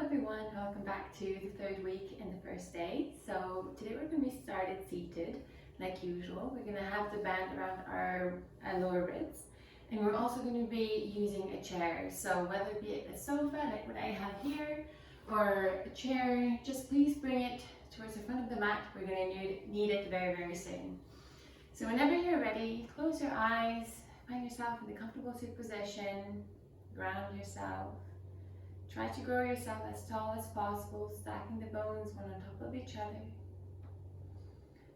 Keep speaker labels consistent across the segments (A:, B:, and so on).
A: everyone, welcome back to the third week and the first day. So today we're going to be started seated like usual. We're going to have the band around our lower ribs, and we're also going to be using a chair. So whether it be a sofa like what I have here or a chair, just please bring it towards the front of the mat. We're going to need it very soon. So whenever you're ready, close your eyes, find yourself in a comfortable sit position, ground yourself. Try to grow yourself as tall as possible, stacking the bones one on top of each other.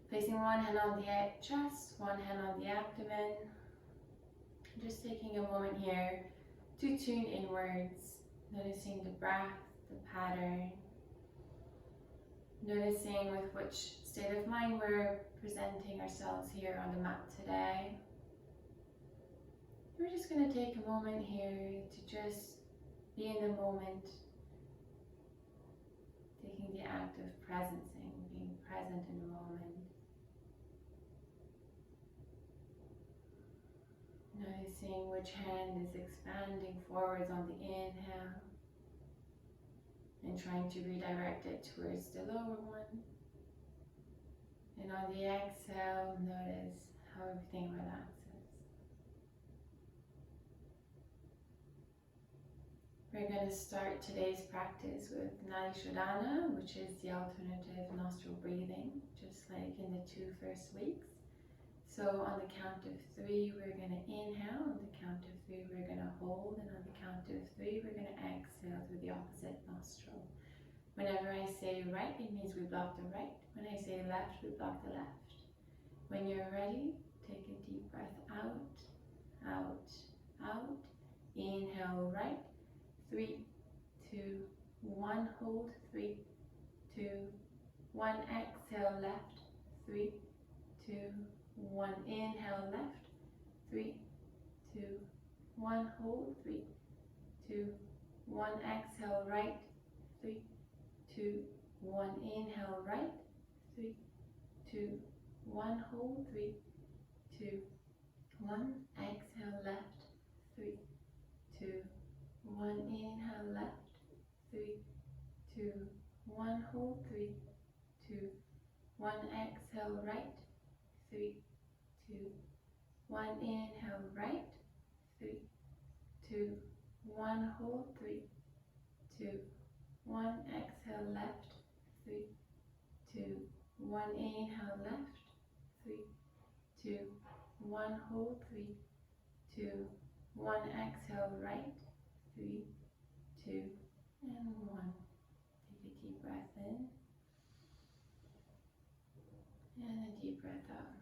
A: Placing one hand on the chest, one hand on the abdomen. Just taking a moment here to tune inwards, noticing the breath, the pattern. Noticing with which state of mind we're presenting ourselves here on the mat today. We're just going to take a moment here to just be in the moment, taking the act of presencing, being present in the moment. Noticing which hand is expanding forwards on the inhale and trying to redirect it towards the lower one. And on the exhale, notice how everything relaxes. We're going to start today's practice with Nadi Shodhana, which is the alternative nostril breathing, just like in the two first weeks. So on the count of 3, we're going to inhale. On the count of 3, we're going to hold. And on the count of 3, we're going to exhale through the opposite nostril. Whenever I say right, it means we block the right. When I say left, we block the left. When you're ready, take a deep breath out, out, out. Inhale right. 3, 2, 1, hold, 3, 2, 1, exhale left, 3, 2, 1, inhale left, 3, 2, 1, hold, 3, 2, 1, exhale right, 3, 2, 1, inhale right, 3, 2, 1, hold, 3, 2, 1, exhale left, 3, 2, 1, inhale left, 3, 2, 1, hold, 3, 2, 1, exhale right, 3, 2, 1, inhale right, 3, 2, 1, hold, 3, 2, 1, exhale left, 3, 2, 1, inhale left, 3, 2, 1, hold, 3, 2, 1, exhale right, 3, 2, and 1. Take a deep breath in and a deep breath out.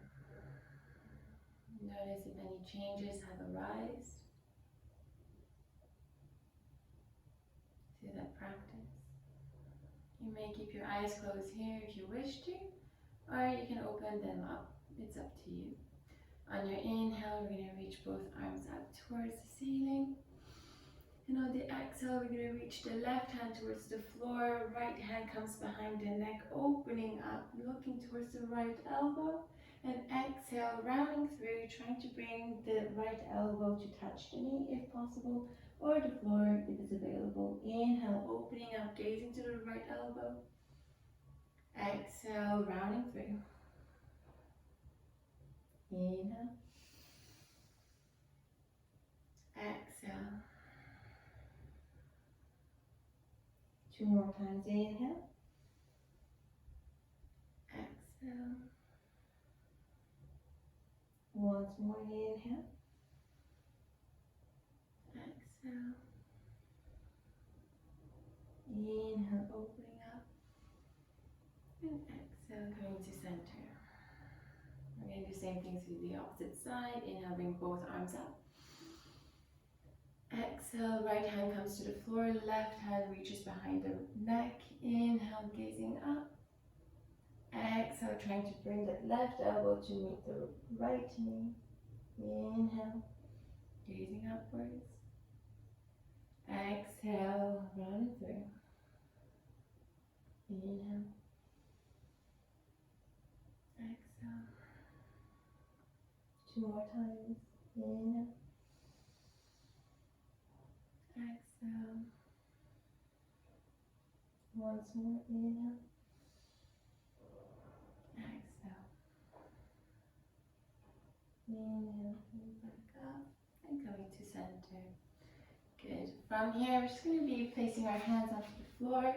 A: Notice if any changes have arisen to that practice. You may keep your eyes closed here if you wish to, or you can open them up. It's up to you. On your inhale, we're going to reach both arms up towards the ceiling. And on the exhale, we're going to reach the left hand towards the floor, right hand comes behind the neck, opening up, looking towards the right elbow. And exhale, rounding through, trying to bring the right elbow to touch the knee if possible, or the floor if it's available. Inhale, opening up, gazing to the right elbow. Exhale, rounding through. Inhale. Exhale. 2 more times, inhale, exhale, once more, inhale, exhale, inhale, opening up, and exhale, coming to center. We're going to do the same thing to the opposite side. Inhale, bring both arms up. Exhale, right hand comes to the floor, left hand reaches behind the neck. Inhale, gazing up. Exhale, trying to bring that left elbow to meet the right knee. Inhale, gazing upwards. Exhale, rounding through. Inhale. Exhale. 2 more times. Inhale. Exhale. Once more, inhale. Exhale. Inhale, coming back up and coming to center. Good. From here, we're just going to be placing our hands onto the floor.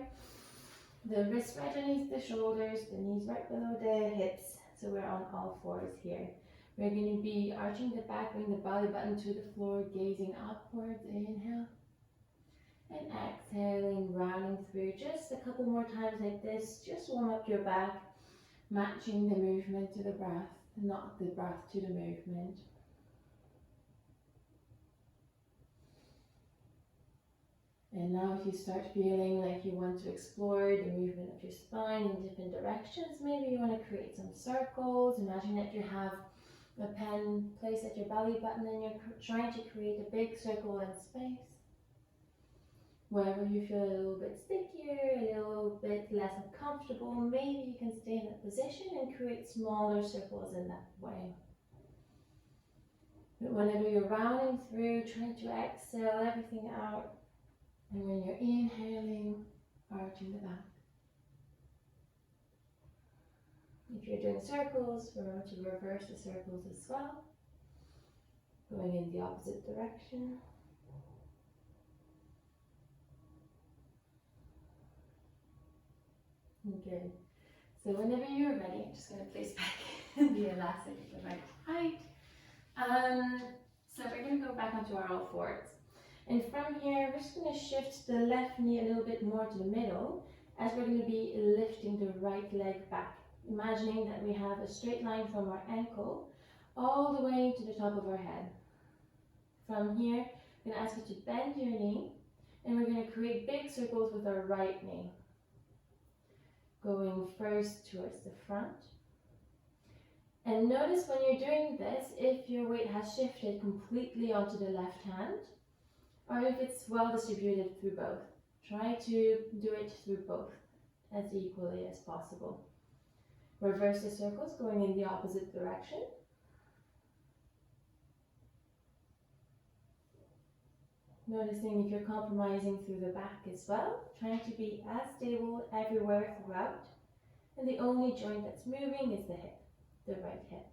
A: The wrists right underneath the shoulders, the knees right below the hips. So we're on all fours here. We're going to be arching the back, bring the belly button to the floor, gazing upwards. Inhale. And exhaling, rounding through just a couple more times like this. Just warm up your back, matching the movement to the breath, not the breath to the movement. And now if you start feeling like you want to explore the movement of your spine in different directions, maybe you want to create some circles. Imagine that you have a pen placed at your belly button and you're trying to create a big circle in space. Wherever you feel a little bit stickier, a little bit less uncomfortable, maybe you can stay in that position and create smaller circles in that way. But whenever you're rounding through, trying to exhale everything out, and when you're inhaling, arching the back. If you're doing circles, remember to reverse the circles as well, going in the opposite direction. Good. So whenever you're ready, I'm just going to place back the elastic at the right height. So we're going to go back onto our all fours. And from here, we're just going to shift the left knee a little bit more to the middle as we're going to be lifting the right leg back. Imagining that we have a straight line from our ankle all the way to the top of our head. From here, I'm going to ask you to bend your knee and we're going to create big circles with our right knee. Going first towards the front. And notice when you're doing this, if your weight has shifted completely onto the left hand, or if it's well distributed through both. Try to do it through both as equally as possible. Reverse the circles going in the opposite direction. Noticing if you're compromising through the back as well, trying to be as stable everywhere throughout. And the only joint that's moving is the hip, the right hip.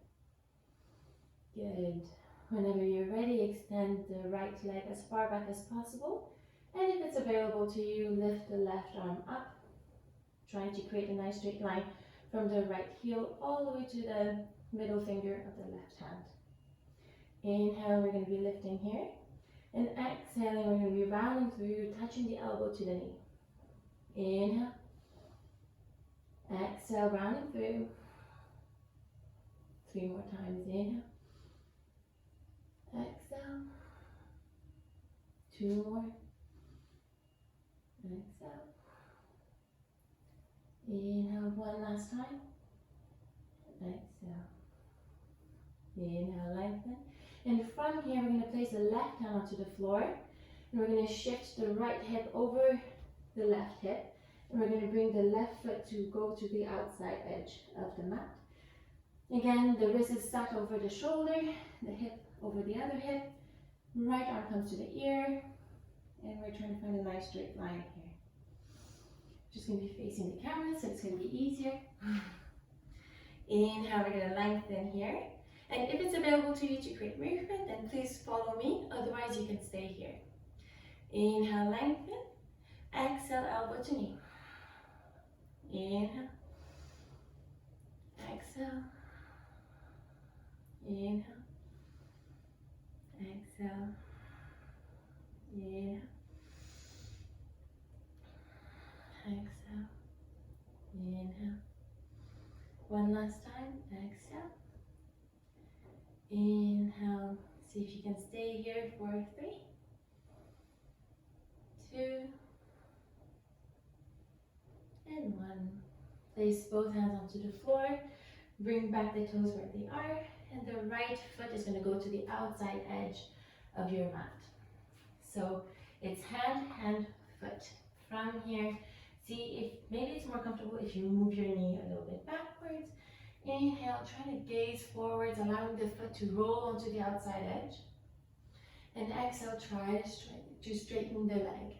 A: Good. Whenever you're ready, extend the right leg as far back as possible. And if it's available to you, lift the left arm up, trying to create a nice straight line from the right heel all the way to the middle finger of the left hand. Inhale, we're going to be lifting here. And exhaling, we're going to be rounding through, touching the elbow to the knee. Inhale. Exhale, rounding through. 3 more times. Inhale. Exhale. 2 more. Exhale. Inhale 1 last time. Exhale. Inhale, lengthen. And from here, we're going to place the left hand onto the floor. And we're going to shift the right hip over the left hip. And we're going to bring the left foot to go to the outside edge of the mat. Again, the wrist is sat over the shoulder, the hip over the other hip. Right arm comes to the ear. And we're trying to find a nice straight line here. Just going to be facing the camera, so it's going to be easier. Inhale, we're going to lengthen here. And if it's available to you to create movement, then please follow me. Otherwise, you can stay here. Inhale, lengthen. Exhale, elbow to knee. Inhale. Exhale. Inhale. Exhale. Inhale. Exhale. Inhale. 1 last time. Exhale. Inhale. See if you can stay here for 3, 2, and 1. Place both hands onto the floor. Bring back the toes where they are. And the right foot is going to go to the outside edge of your mat. So it's hand, hand, foot. From here, see if maybe it's more comfortable if you move your knee a little bit backwards. Inhale, try to gaze forwards, allowing the foot to roll onto the outside edge. And exhale, try to straighten the leg.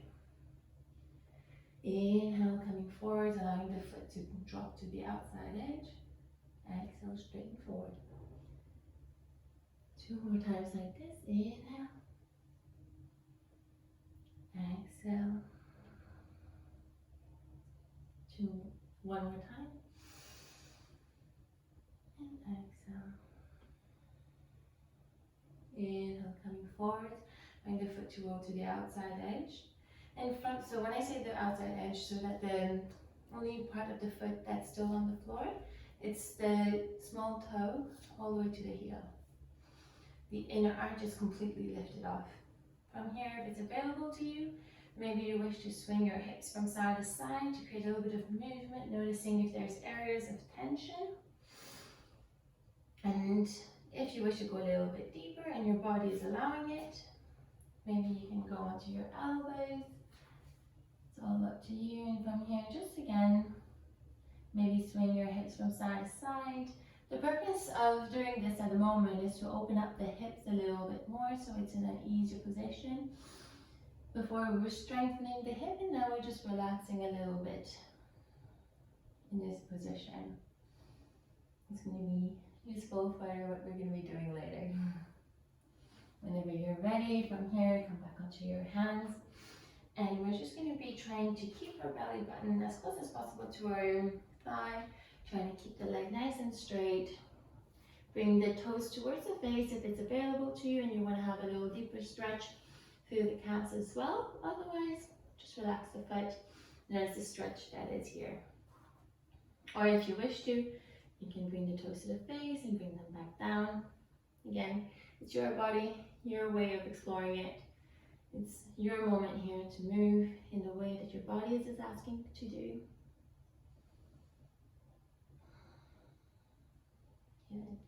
A: Inhale, coming coming forward, allowing the foot to drop to the outside edge. Exhale, straighten forward. 2 more times like this. Inhale. Exhale. 1 more time. And exhale. Inhale, coming forward. Bring the foot to roll to the outside edge. And front, so when I say the outside edge, so that the only part of the foot that's still on the floor, it's the small toe all the way to the heel. The inner arch is completely lifted off. From here, if it's available to you, maybe you wish to swing your hips from side to side to create a little bit of movement, noticing if there's areas of tension. And if you wish to go a little bit deeper and your body is allowing it, maybe you can go onto your elbows. It's all up to you. And from here, just again, maybe swing your hips from side to side. The purpose of doing this at the moment is to open up the hips a little bit more so it's in an easier position. Before we were strengthening the hip, and now we're just relaxing a little bit in this position. It's going to be useful for what we're going to be doing later. Whenever you're ready, from here, come back onto your hands. And we're just going to be trying to keep our belly button as close as possible to our thigh, trying to keep the leg nice and straight. Bring the toes towards the face if it's available to you and you want to have a little deeper stretch through the calves as well. Otherwise, just relax the foot. There's the stretch that is here. Or if you wish to, you can bring the toes to the face and bring them back down. Again, it's your body, your way of exploring it. It's your moment here to move in the way that your body is asking to do. Good.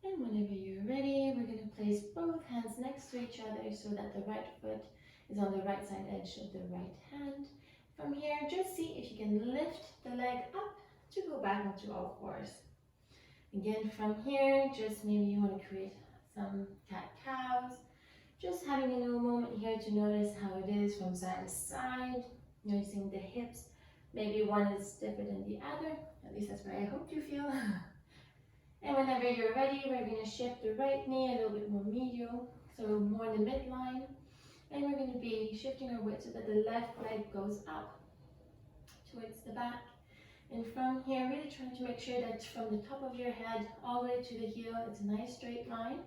A: And whenever you're ready, we're going to place both hands next to each other so that the right foot is on the right side edge of the right hand. From here, just see if you can lift the leg up to go back onto all fours. Again, from here, just maybe you want to create some cat-cows. Just having a little moment here to notice how it is from side to side, noticing the hips. Maybe one is stiffer than the other, at least that's what I hope you feel. And whenever you're ready, we're going to shift the right knee a little bit more medial, so more in the midline. And we're going to be shifting our weight so that the left leg goes up towards the back. And from here, really trying to make sure that from the top of your head all the way to the heel, it's a nice straight line.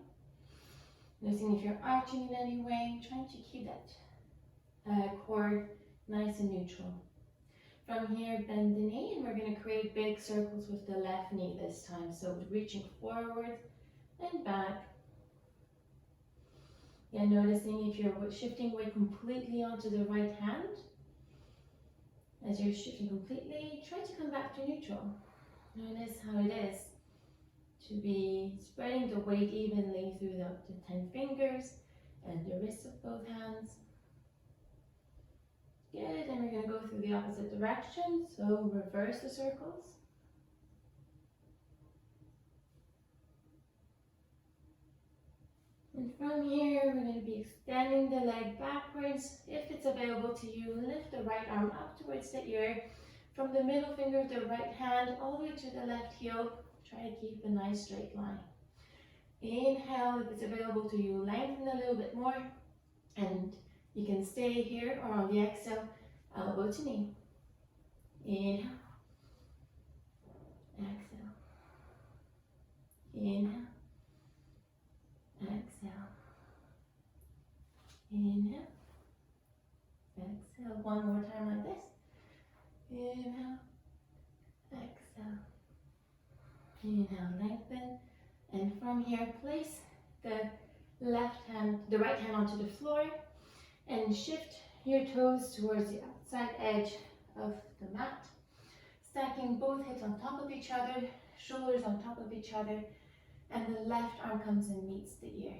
A: Noticing if you're arching in any way, trying to keep that core nice and neutral. From here, bend the knee, and we're going to create big circles with the left knee this time. So reaching forward and back. And noticing if you're shifting weight completely onto the right hand. As you're shifting completely, try to come back to neutral. Notice how it is to be spreading the weight evenly through the 10 fingers and the wrists of both hands. Good, and we're going to go through the opposite direction, so reverse the circles. And from here, we're going to be extending the leg backwards. If it's available to you, lift the right arm up towards the ear. From the middle finger of the right hand all the way to the left heel. Try to keep a nice straight line. Inhale, if it's available to you, lengthen a little bit more. And you can stay here or on the exhale, elbow to knee. Inhale. Exhale. Inhale. Exhale. Inhale. Exhale. One more time like this. Inhale. Exhale. Inhale, lengthen. And from here, place the right hand onto the floor and shift your toes towards the outside edge of the mat. Stacking both hips on top of each other, shoulders on top of each other, and the left arm comes and meets the ear.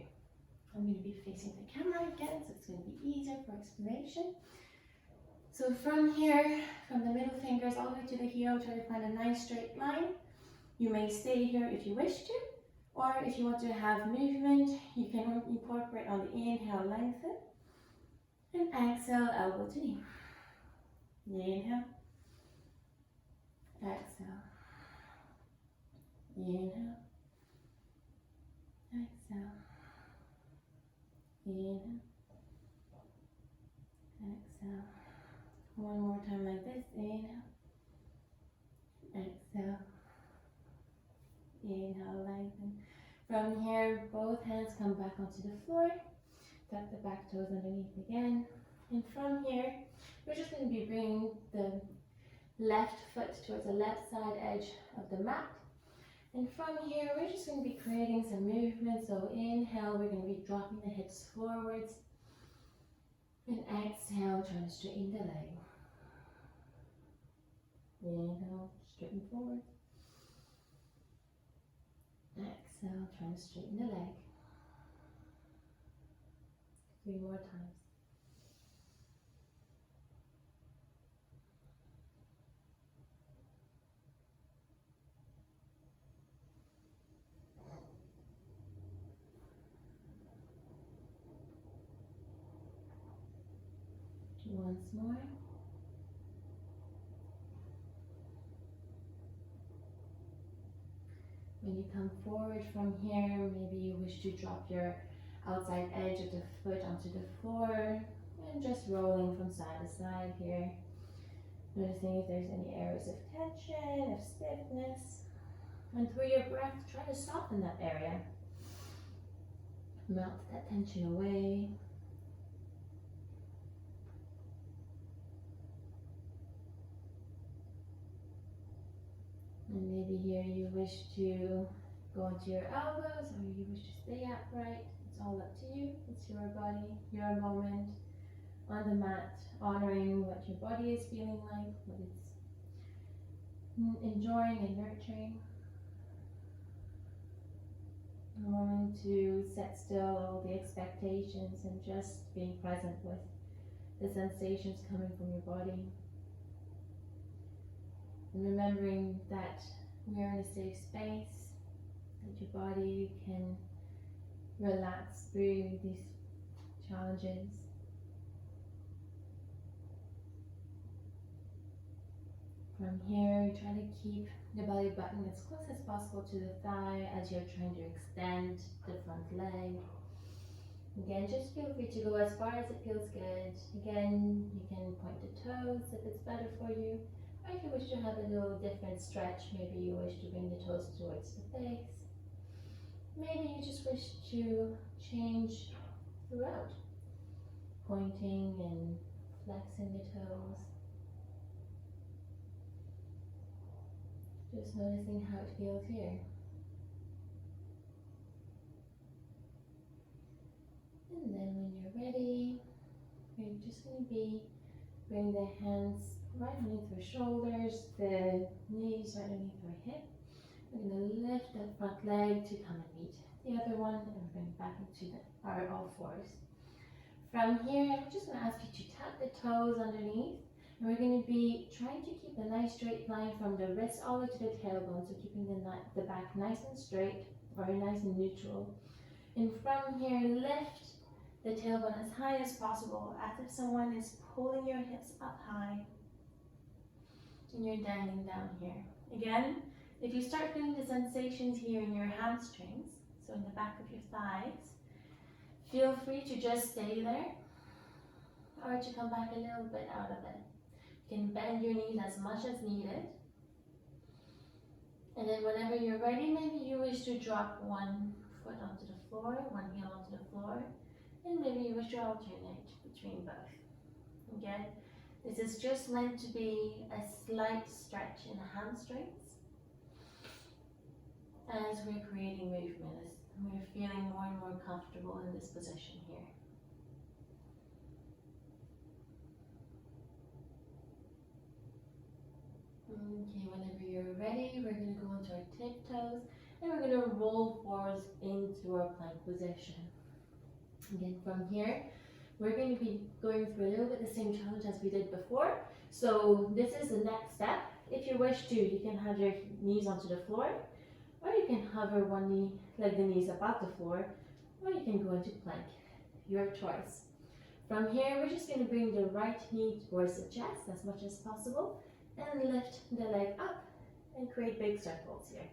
A: I'm going to be facing the camera again, so it's going to be easier for exploration. So from here, from the middle fingers all the way to the heel, try to find a nice straight line. You may stay here if you wish to, or if you want to have movement, you can incorporate on the inhale, lengthen, and exhale, elbow to knee. Inhale, exhale, inhale, exhale, inhale, exhale. One more time like this, inhale, exhale, inhale, lengthen. From here, both hands come back onto the floor, tuck the back toes underneath again, and from here, we're just going to be bringing the left foot towards the left side edge of the mat. And from here, we're just going to be creating some movement. So inhale, we're going to be dropping the hips forwards. And exhale, trying to straighten the leg. Inhale, straighten forward. Exhale, trying to straighten the leg. 3 more times. Once more. When you come forward from here, maybe you wish to drop your outside edge of the foot onto the floor and just rolling from side to side here. Noticing if there's any areas of tension, of stiffness. And through your breath, try to soften that area. Melt that tension away. And maybe here you wish to go onto your elbows or you wish to stay upright. It's all up to you. It's your body, your moment on the mat, honoring what your body is feeling like, what it's enjoying and nurturing. A moment to set still all the expectations and just being present with the sensations coming from your body. And remembering that we are in a safe space, that your body can relax through these challenges. From here, try to keep the belly button as close as possible to the thigh as you're trying to extend the front leg. Again, just feel free to go as far as it feels good. Again, you can point the toes if it's better for you. Or if you wish to have a little different stretch, maybe you wish to bring the toes towards the face. Maybe you just wish to change throughout, pointing and flexing the toes. Just noticing how it feels here. And then when you're ready, we're just going to bring the hands right underneath our shoulders, the knees right underneath our hip. We're going to lift that front leg to come and meet the other one, and we're going back into our all fours. From here, I'm just going to ask you to tap the toes underneath, and we're going to be trying to keep a nice straight line from the wrist all the way to the tailbone, so keeping the back nice and straight, or nice and neutral. And from here, lift the tailbone as high as possible, as if someone is pulling your hips up high. And you're dangling down here. Again, if you start feeling the sensations here in your hamstrings, so in the back of your thighs, feel free to just stay there or to come back a little bit out of it. You can bend your knees as much as needed. And then whenever you're ready, maybe you wish to drop one foot onto the floor, one heel onto the floor, and maybe you wish to alternate between both. Again, this is just meant to be a slight stretch in the hamstrings as we're creating movement, as we're feeling more and more comfortable in this position here. Okay, whenever you're ready, we're going to go into our tiptoes and we're going to roll forwards into our plank position. Again, from here, we're going to be going through a little bit the same challenge as we did before. So this is the next step. If you wish to, you can have your knees onto the floor, or you can hover one knee, like the knees above the floor, or you can go into plank, your choice. From here, we're just going to bring the right knee towards the chest as much as possible and lift the leg up
B: and create big circles here.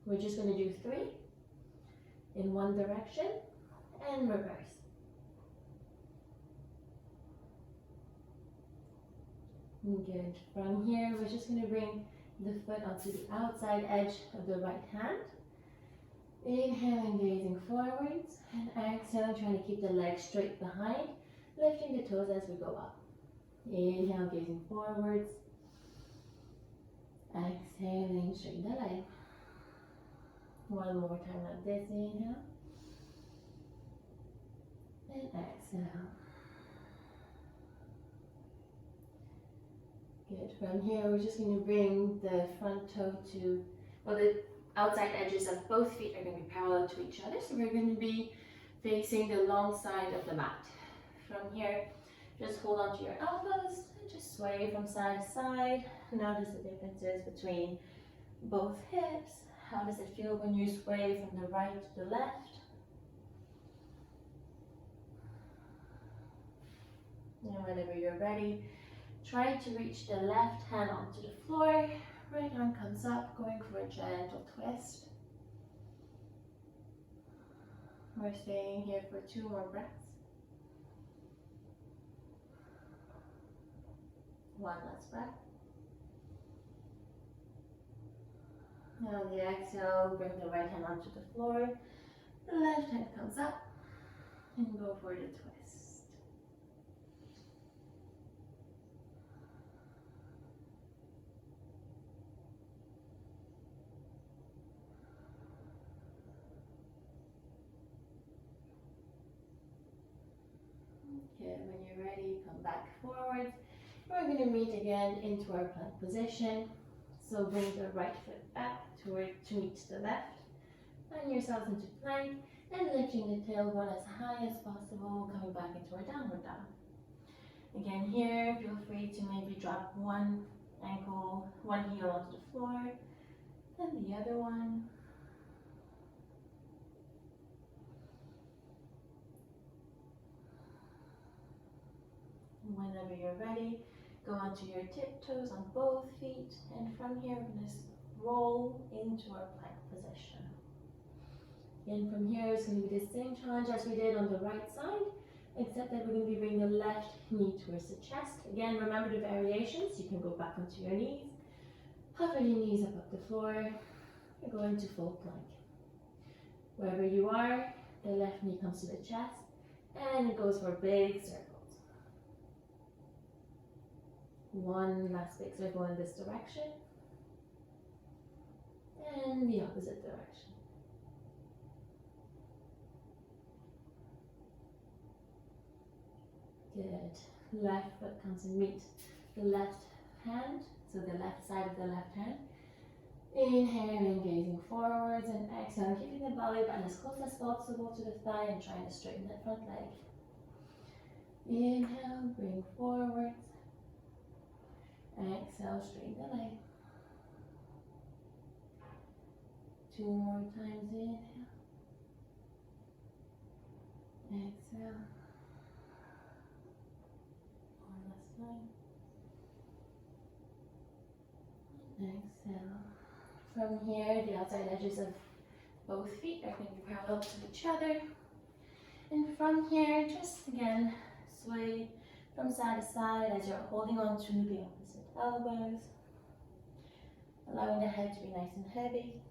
B: We're just going to do 3 in one direction and reverse. Good. From here, we're just going to bring the foot onto the outside edge of the right hand. Inhaling, gazing forwards, and exhaling, trying to keep the legs straight behind, lifting the toes as we go up. Inhale, gazing forwards. Exhaling, straighten the leg. One more time like this, inhale. And exhale. Good. From here, we're just going to bring the front toe to, well, the outside edges of both feet are going to be parallel to each other. So we're going to be facing the long side of the mat. From here, just hold on to your elbows and just sway from side to side. Notice the differences between both hips. How does it feel when you sway from the right to the left? And whenever you're ready, try to reach the left hand onto the floor. Right arm comes up, going for a gentle twist. We're staying here for 2 more breaths. One last breath. Now on the exhale, bring the right hand onto the floor. The left hand comes up and go for the twist. Okay, when you're ready, come back forward. We're going to meet again into our plank position. So bring the right foot back to meet the left. Find yourselves into plank and lifting the tailbone as high as possible, coming back into our downward dog. Again here, feel free to maybe drop one ankle, one heel onto the floor, then the other one. Whenever you're ready, go onto your tiptoes on both feet, and from here we're going to roll into our plank position. And from here it's going to be the same challenge as we did on the right side, except that we're going to be bringing the left knee towards the chest. Again, remember the variations. You can go back onto your knees, hover your knees above the floor, you're going to full plank. Wherever you are, the left knee comes to the chest, and it goes for big circles. One last big circle in this direction, and the opposite direction. Good. Left foot comes and meet the left hand, so the left side of the left hand. Inhaling, gazing forwards, and exhaling, keeping the belly button as close as possible to the thigh and trying to straighten that front leg. Inhale, bring forwards. Exhale, straighten the leg. 2 more times, inhale. Exhale. One last time. Exhale. From here, the outside edges of both feet are going to be parallel to each other. And from here, just again, sway from side to side as you're holding on to the opposite elbows, allowing the head to be nice and heavy.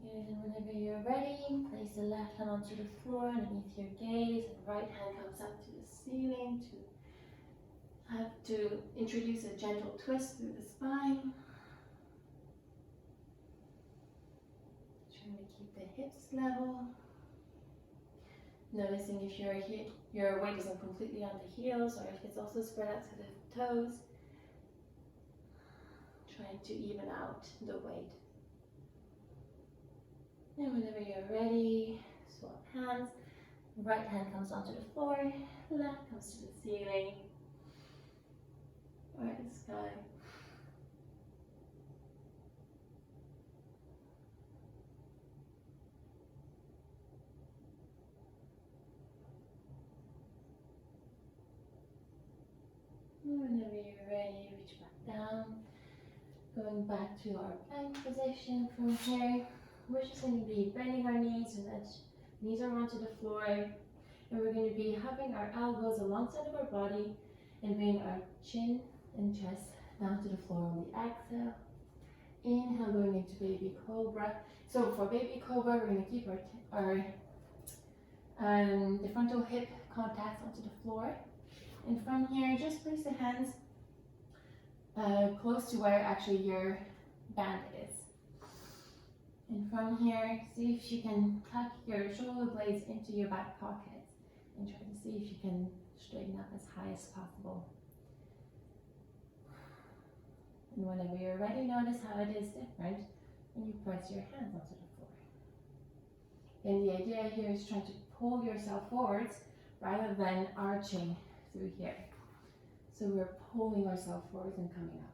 B: Good, and whenever you're ready, place the left hand onto the floor underneath your gaze, and right hand comes up to the ceiling to introduce a gentle twist through the spine. Trying to keep the hips level. Noticing if your weight isn't completely on the heels or if it's also spread out to the toes. Trying to even out the weight. And whenever you're ready, swap hands. Right hand comes onto the floor, left comes to the ceiling or the sky. Going back to our plank position from here, we're just going to be bending our knees so that knees are onto the floor. And we're going to be having our elbows alongside of our body and bring our chin and chest down to the floor on the exhale. Inhale, going into baby cobra. So for baby cobra, we're going to keep the frontal hip contacts onto the floor. And from here, just place the hands close to where actually your band is. And from here, see if you can tuck your shoulder blades into your back pockets and try to see if you can straighten up as high as possible. And whenever you're ready, notice how it is different when you press your hands onto the floor. And the idea here is trying to pull yourself forwards rather than arching through here. So we're pulling ourselves forwards and coming up.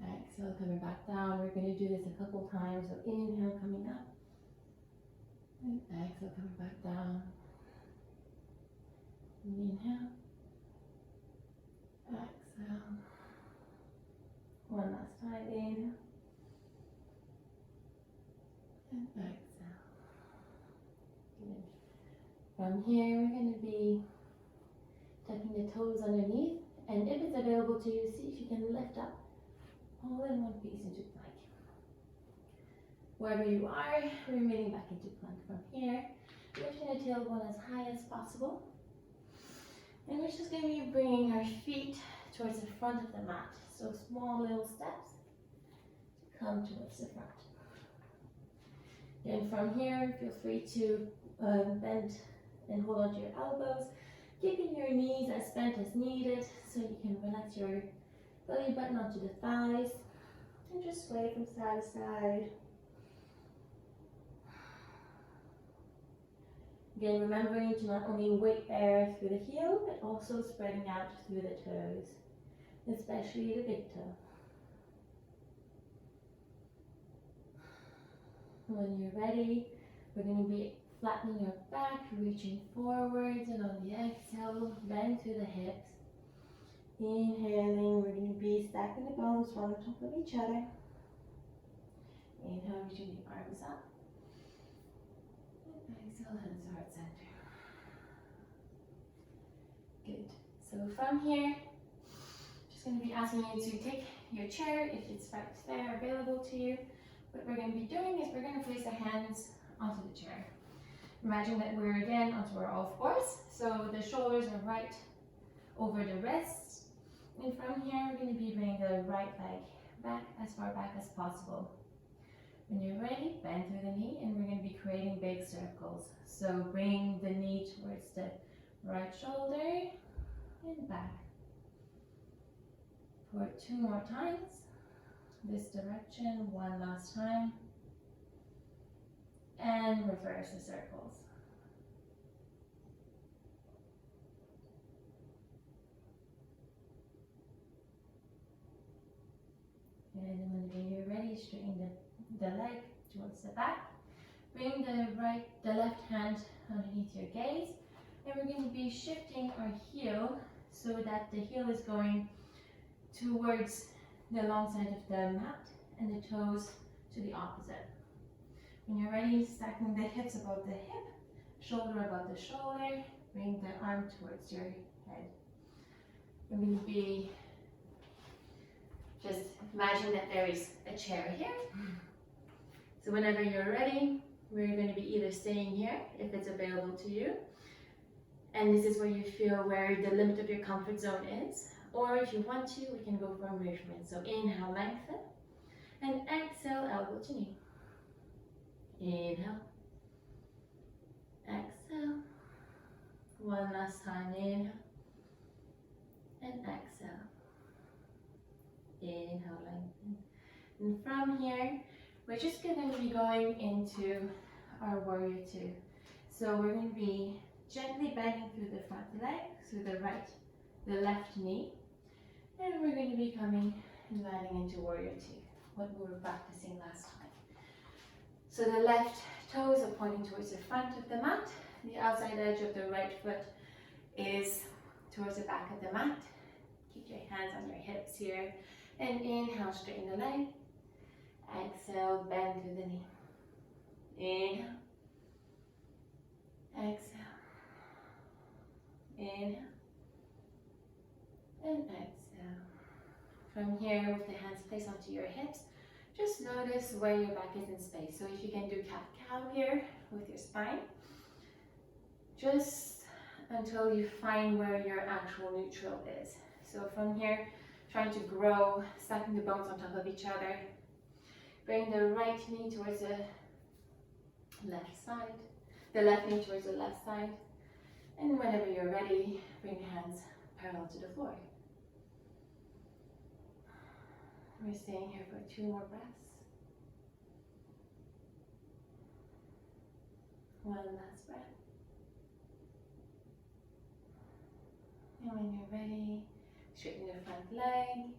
B: Exhale, coming back down. We're going to do this a couple times. So inhale, coming up. And exhale, coming back down. Inhale. Exhale. One last time, inhale. And exhale. Good. From here, we're going to be tucking the toes underneath. And if it's available to you, see if you can lift up all in one piece into plank. Wherever you are, remaining back into plank from here. Lifting the tailbone as high as possible. And we're just going to be bringing our feet towards the front of the mat. So small little steps to come towards the front. And from here, feel free to bend and hold onto your elbows, keeping your knees as bent as needed so you can relax your belly button onto the thighs and just sway from side to side. Again, remembering to not only wake air through the heel, but also spreading out through the toes, especially the big toe. When you're ready, we're going to be flattening your back, reaching forwards, and on the exhale, bend through the hips. Inhaling, we're going to be stacking the bones one on top of each other. Inhale, reaching the arms up. And exhale, hands to heart center. Good. So from here, just going to be asking you to take your chair if it's right there available to you. What we're going to be doing is we're going to place the hands onto the chair. Imagine that we're again onto our all fours. So the shoulders are right over the wrists. And from here, we're going to be bringing the right leg back as far back as possible. When you're ready, bend through the knee and we're going to be creating big circles. So bring the knee towards the right shoulder and back. For 2 more times. This direction, one last time. And reverse the circles. And when you're ready, straighten the leg towards the back. Bring the left hand underneath your gaze. And we're going to be shifting our heel so that the heel is going towards the long side of the mat and the toes to the opposite. When you're ready, stacking the hips above the hip, shoulder above the shoulder, bring the arm towards your head. We're going to be just imagine that there is a chair here. So whenever you're ready, we're going to be either staying here if it's available to you. And this is where you feel where the limit of your comfort zone is. Or if you want to, we can go for a movement. So inhale, lengthen. And exhale, elbow to knee. Inhale. Exhale. One last time, inhale. And exhale. Inhale, lengthen. And from here, we're just going to be going into our warrior two. So we're going to be gently bending through the front leg, through the left knee. And we're going to be coming and landing into warrior two, what we were practicing last time. So the left toes are pointing towards the front of the mat. The outside edge of the right foot is towards the back of the mat. Keep your hands on your hips here.
A: And inhale, straighten the leg. Exhale, bend through the knee. Inhale. Exhale. Inhale. And exhale. From here, with the hands placed onto your hips, just notice where your back is in space. So if you can do cat-cow here with your spine, just until you find where your actual neutral is. So from here, trying to grow, stacking the bones on top of each other. Bring the right knee towards the left side, the left knee towards the left side. And whenever you're ready, bring your hands parallel to the floor. We're staying here for 2 more breaths. One last breath. And when you're ready, straighten the front leg.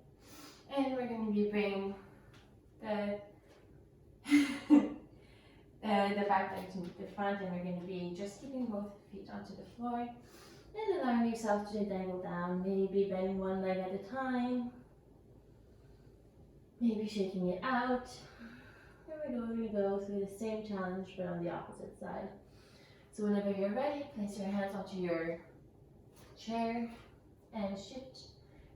A: And we're going to be bringing the back leg to the front, and we're going to be just keeping both feet onto the floor and allowing yourself to dangle down, maybe bending one leg at a time, maybe shaking it out. Here we go through the same challenge but on the opposite side. So whenever you're ready, place your hands onto your chair and shift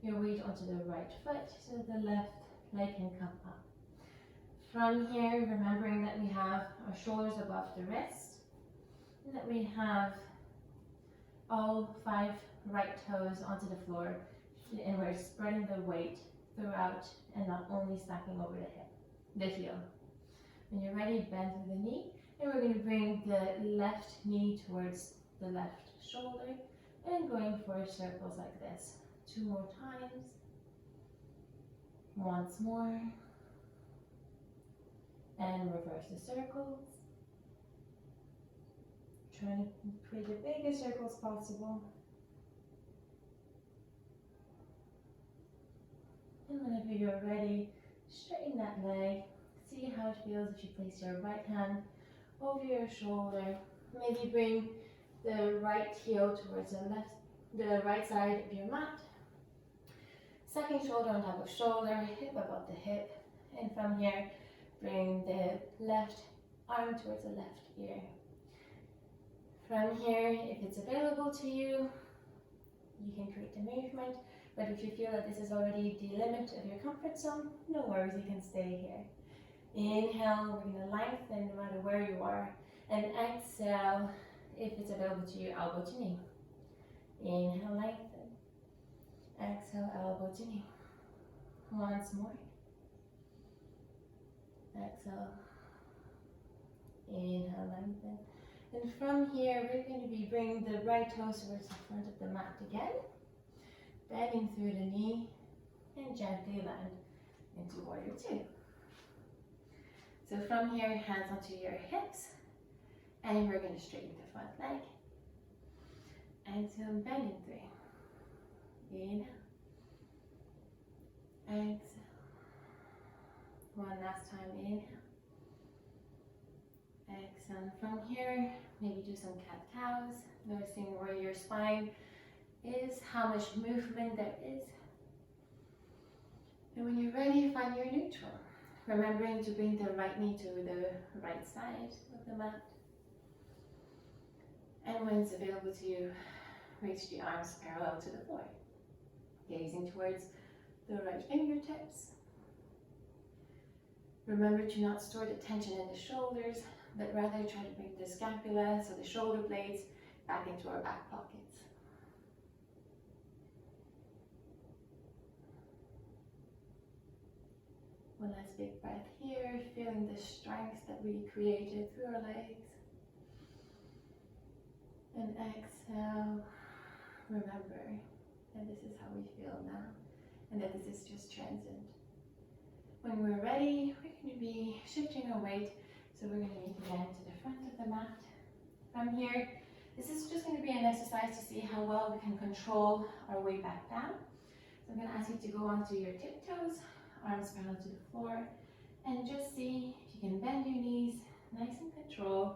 A: your weight onto the right foot so that the left leg can come up. From here, remembering that we have our shoulders above the wrist, and that we have all 5 right toes onto the floor, and we're spreading the weight throughout and not only stacking over the heel. When you're ready, bend through the knee, and we're going to bring the left knee towards the left shoulder and going for circles like this. 2 more times. Once more. And reverse the circles. Trying to create the biggest circles possible. And whenever you're ready, straighten that leg. See how it feels if you place your right hand over your shoulder. Maybe bring the right heel towards the right side of your mat. Second shoulder on top of shoulder, hip above the hip. And from here, bring the left arm towards the left ear. From here, if it's available to you, you can create the movement. But if you feel that this is already the limit of your comfort zone, no worries, you can stay here. Inhale, we're going to lengthen no matter where you are. And exhale, if it's available to you, elbow to knee. Inhale, lengthen. Exhale, elbow to knee. Once more. Exhale. Inhale, lengthen. And from here, we're going to be bringing the right toes towards the front of the mat again. Bending through the knee and gently land into warrior 2. So from here, hands onto your hips. And we're going to straighten the front leg. Exhale, bending 3. Inhale. Exhale. One last time, inhale. Exhale. From here, maybe do some cat-cows, noticing where your spine is, how much movement there is. And when you're ready, find your neutral. Remembering to bring the right knee to the right side of the mat. And when it's available to you, reach the arms parallel to the floor. Gazing towards the right fingertips. Remember to not store the tension in the shoulders, but rather try to bring the scapula, so the shoulder blades, back into our back pockets. One last big breath here, feeling the strength that we created through our legs. And exhale, remember that this is how we feel now, and that this is just transient. When we're ready, we're going to be shifting our weight, so we're going to meet again to the front of the mat. From here, this is just going to be an exercise to see how well we can control our way back down. So I'm going to ask you to go onto your tiptoes, arms parallel to the floor, and just see if you can bend your knees, nice and controlled,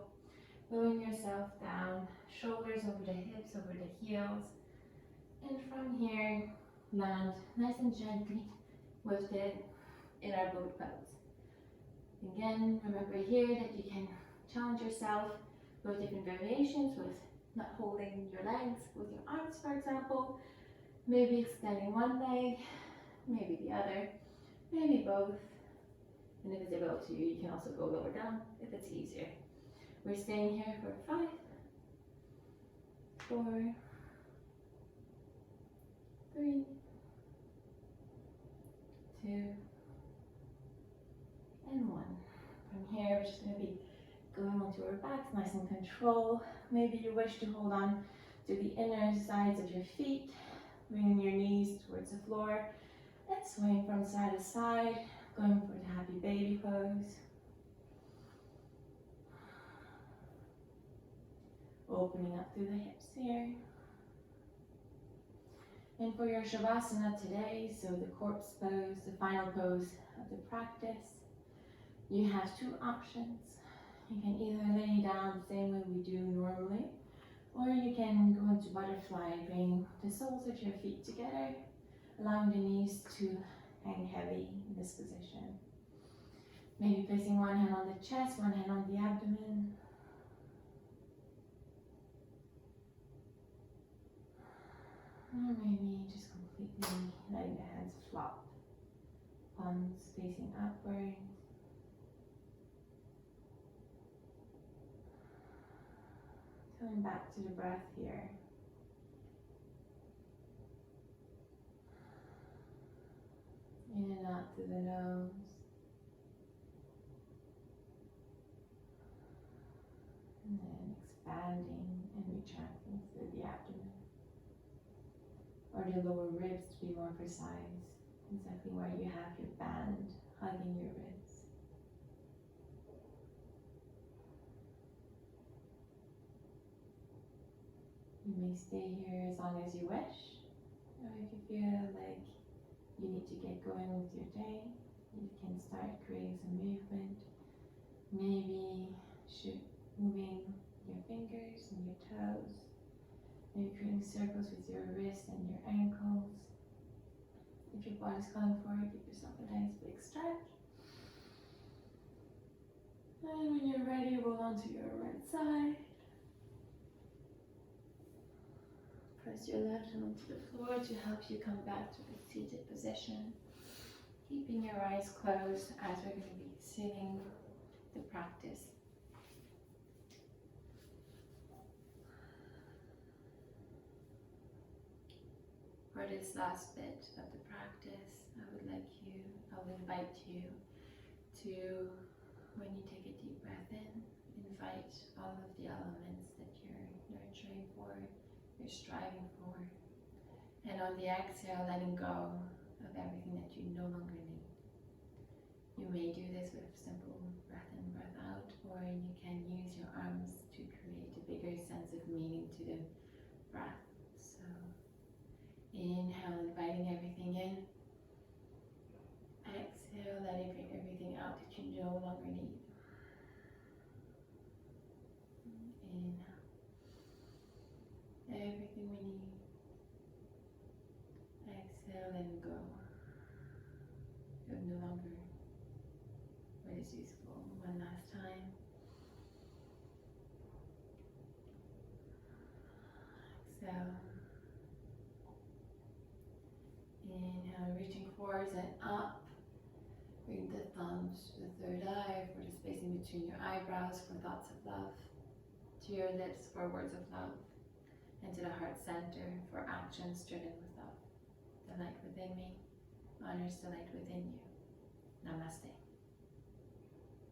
A: lowering yourself down, shoulders over the hips, over the heels, and from here, land nice and gently
B: in our boat pose. Again, remember here that you can challenge yourself with different variations, with not holding your legs with your arms, for example. Maybe extending one leg, maybe the other, maybe both. And if it's difficult to you, you can also go lower down if it's easier. We're staying here for 5, 4, 3, 2, and 1. From here, we're just going to be going onto our backs, nice and control. Maybe you wish to hold on to the inner sides of your feet, bringing your knees towards the floor, and swaying from side to side, going for the happy baby pose. Opening up through the hips here. And for your Shavasana today, so the corpse pose, the final pose of the practice, you have 2 options. You can either lay down the same way we do normally, or you can go into butterfly, bring the soles of your feet together, allowing the knees to hang heavy in this position. Maybe placing one hand on the chest, one hand on the abdomen. Or maybe just completely letting the hands flop, palms facing upwards. Coming back to the breath here. In and out through the nose. And then expanding and retracting through the abdomen. Or the lower ribs to be more precise. Exactly where you have your band hugging your ribs. You may stay here as long as you wish, or if you feel like you need to get going with your day, you can start creating some movement. Maybe moving your fingers and your toes, maybe creating circles with your wrists and your ankles. If your body's calling for it, give yourself a nice big stretch. And when you're ready, roll onto your right side. Press your left hand onto the floor to help you come back to a seated position. Keeping your eyes closed as we're going to be sitting the practice. For this last bit of the practice, I would invite you to, when you take a deep breath in, invite all of the elements that you're nurturing for, you're striving for. And on the exhale, letting go of everything that you no longer need. You may do this with simple breath in, breath out, or you can use your arms to create a bigger sense of meaning to the breath. So inhale, inviting everything in. Exhale, letting everything out that you no longer need. Inhale. Everything we need. Exhale, letting go. No longer what is useful. One last time. Exhale. Inhale, reaching forwards and up. Bring the thumbs to the third eye for the space in between your eyebrows for thoughts of love. To your lips for words of love. And to the heart center for actions driven with love. The light within me honors the light within you. Namaste.